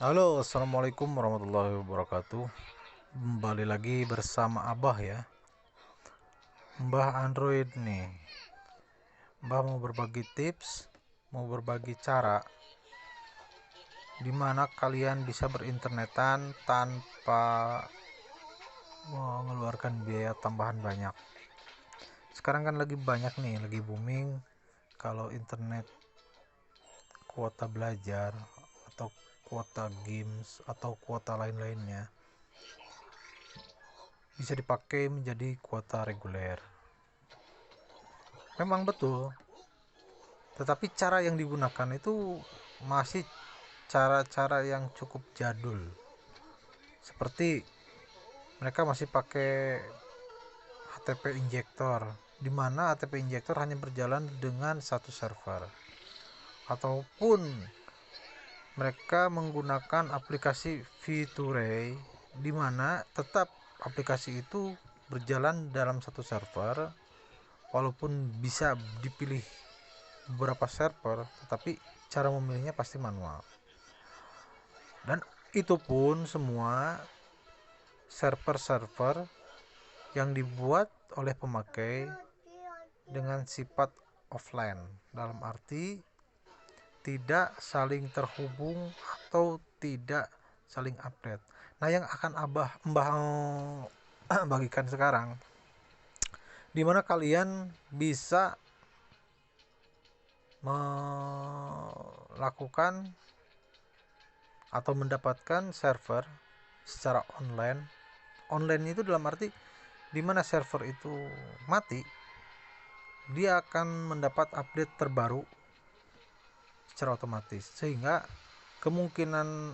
Halo, assalamualaikum warahmatullahi wabarakatuh. Kembali lagi bersama Abah ya, Mbah Android nih. Mbah mau berbagi tips, mau berbagi cara dimana kalian bisa berinternetan tanpa mengeluarkan biaya tambahan banyak. Sekarang kan lagi banyak nih, lagi booming kalau internet kuota belajar atau kuota games atau kuota lain-lainnya bisa dipakai menjadi kuota reguler. Memang betul, tetapi cara yang digunakan itu masih cara-cara yang cukup jadul. Seperti mereka masih pakai HTTP injector, di mana HTTP injector hanya berjalan dengan satu server. Ataupun mereka menggunakan aplikasi V2Ray, di mana tetap aplikasi itu berjalan dalam satu server, walaupun bisa dipilih beberapa server, tetapi cara memilihnya pasti manual. Dan itu pun semua server-server yang dibuat oleh pemakai dengan sifat offline, dalam arti tidak saling terhubung atau tidak saling update. Nah, yang akan Mbah bagikan sekarang, dimana kalian bisa melakukan atau mendapatkan server secara online. Online itu dalam arti di mana server itu mati, dia akan mendapat update terbaru secara otomatis, sehingga kemungkinan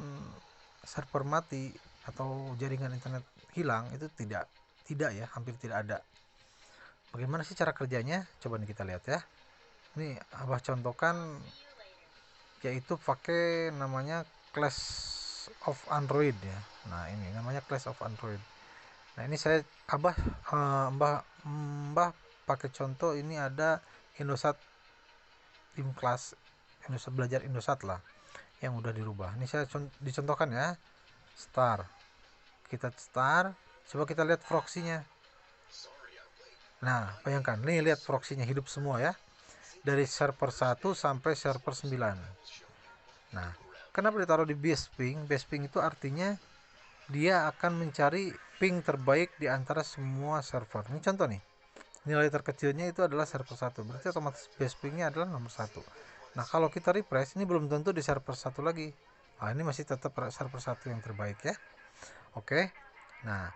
server mati atau jaringan internet hilang itu tidak ya, hampir tidak ada. Bagaimana sih cara kerjanya? Coba nih kita lihat ya. Ini Abah contohkan, yaitu pakai namanya Clash of Android ya. Nah, ini namanya Clash of Android. Nah, ini saya Mbah pakai contoh, ini ada Indosat Tim Class, Indosat belajar Indosat lah yang udah dirubah. Ini saya dicontohkan ya. Start. Kita start, coba kita lihat proxy-nya. Nah, bayangkan, nih lihat proxy-nya hidup semua ya. Dari server 1 sampai server 9. Nah, kenapa ditaruh di base ping? Base ping itu artinya dia akan mencari ping terbaik di antara semua server. Ini contoh nih. Nilai terkecilnya itu adalah server 1. Berarti otomatis base pingnya adalah nomor 1. Nah, kalau kita refresh, ini belum tentu di server 1 lagi. Nah, ini masih tetap server 1 yang terbaik ya. Oke. Nah,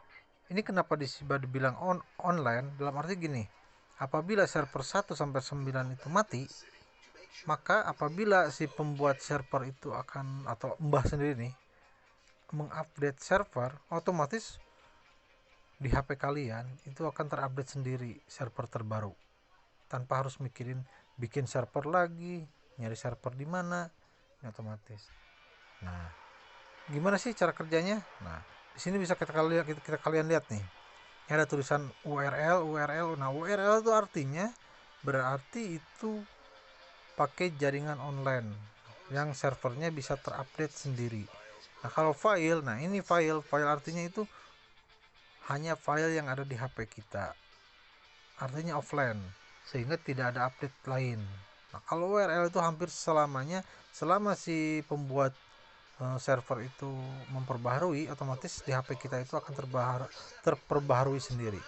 ini kenapa dibilang online? Dalam arti gini, apabila server 1 sampai 9 itu mati, maka apabila si pembuat server itu akan, atau Mbah sendiri nih, mengupdate server, otomatis di HP kalian itu akan terupdate sendiri server terbaru tanpa harus mikirin bikin server lagi, nyari server di mana, ini otomatis. Nah, gimana sih cara kerjanya? Nah, di sini bisa kita kalian lihat nih. Ini ada tulisan URL. Nah, URL itu artinya berarti itu pakai jaringan online yang servernya bisa terupdate sendiri. Nah, kalau file, nah ini file artinya itu hanya file yang ada di HP kita, artinya offline, sehingga tidak ada update lain. Nah, kalau URL itu hampir selamanya, selama si pembuat server itu memperbaharui, otomatis di HP kita itu akan terperbaharui sendiri.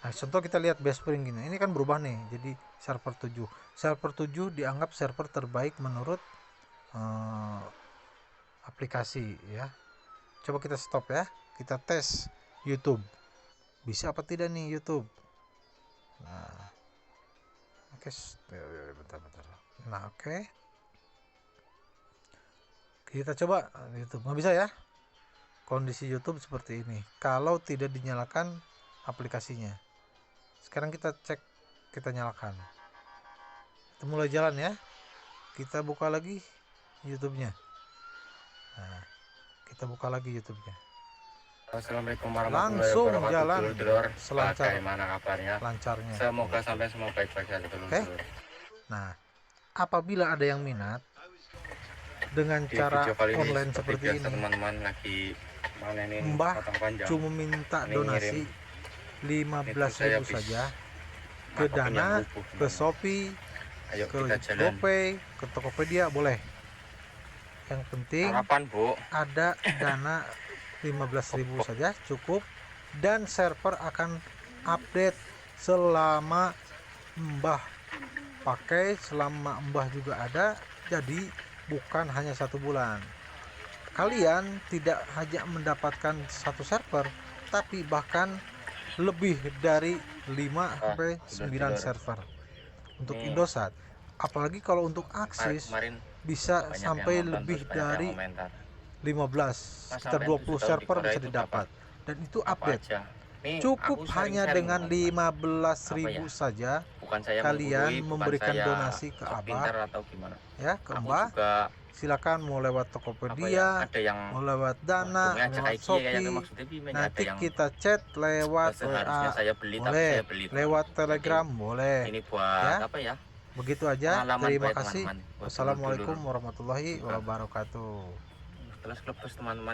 Nah, contoh kita lihat BaseSpring gini. Ini kan berubah nih jadi server 7. Server 7 dianggap server terbaik menurut eh, aplikasi ya. Coba kita stop ya. Kita tes YouTube. Bisa apa tidak nih YouTube? Nah, oke, bentar. Nah, oke. Kita coba YouTube. Nggak bisa ya? Kondisi YouTube seperti ini. Kalau tidak dinyalakan aplikasinya. Sekarang kita cek, kita nyalakan. Itu mulai jalan ya. Kita buka lagi YouTube-nya. Nah, kita buka lagi YouTube-nya. Assalamualaikum warahmatullahi Langsung wabarakatuh, jalan dulur-dulur. selancar Bagaimana kabarnya? lancarnya. Semoga sampai semua baik-baik saja, Oke. dulur-dulur. Nah, apabila ada yang minat, dengan Di cara video kali ini online seperti seperti biasa ini. teman-teman lagi manenin Mbah batang panjang. cuma minta Ini donasi ngirim. 15.000 Itu saya saja ke mantapin yang Dana, utuh, ke teman-teman. Shopee, Ayo ke kita jalan. GoPay, ke Tokopedia boleh. Yang penting Harapan Bu. ada dana 15.000 saja cukup, dan server akan update selama Mbah pakai, selama Mbah juga ada. Jadi bukan hanya 1 bulan. Kalian tidak hanya mendapatkan satu server, tapi bahkan lebih dari 5 sampai 9 server untuk Ini Indosat. Apalagi kalau untuk Axis kemarin bisa banyak sampai yang nonton, lebih terus banyak yang dari komentar. 15, sekitar 20 server bisa didapat. Dan itu Apa update. aja? Nih, Cukup aku hanya sharing-sharing, dengan teman-teman. 15.000 Apa ya? saja Bukan saya kalian menggurui, bukan memberikan saya donasi ke sok Abah, pintar atau gimana. ya, ke Aku Mbah. juga Silakan mau lewat apa ya? Tokopedia, Ada yang mau lewat wah, Dana, dongeng aja lewat kayak gini ya Shopee. maksudnya ada Nanti yang kita chat lewat seharusnya WA saya beli tapi boleh, saya beli, teman. lewat Jadi, Telegram boleh, ini buat ya. apa ya? Begitu aja. Pengalaman Terima buat kasih. teman-teman, buat Wassalamualaikum dulur-dulur warahmatullahi juga. wabarakatuh. Kelas teman-teman.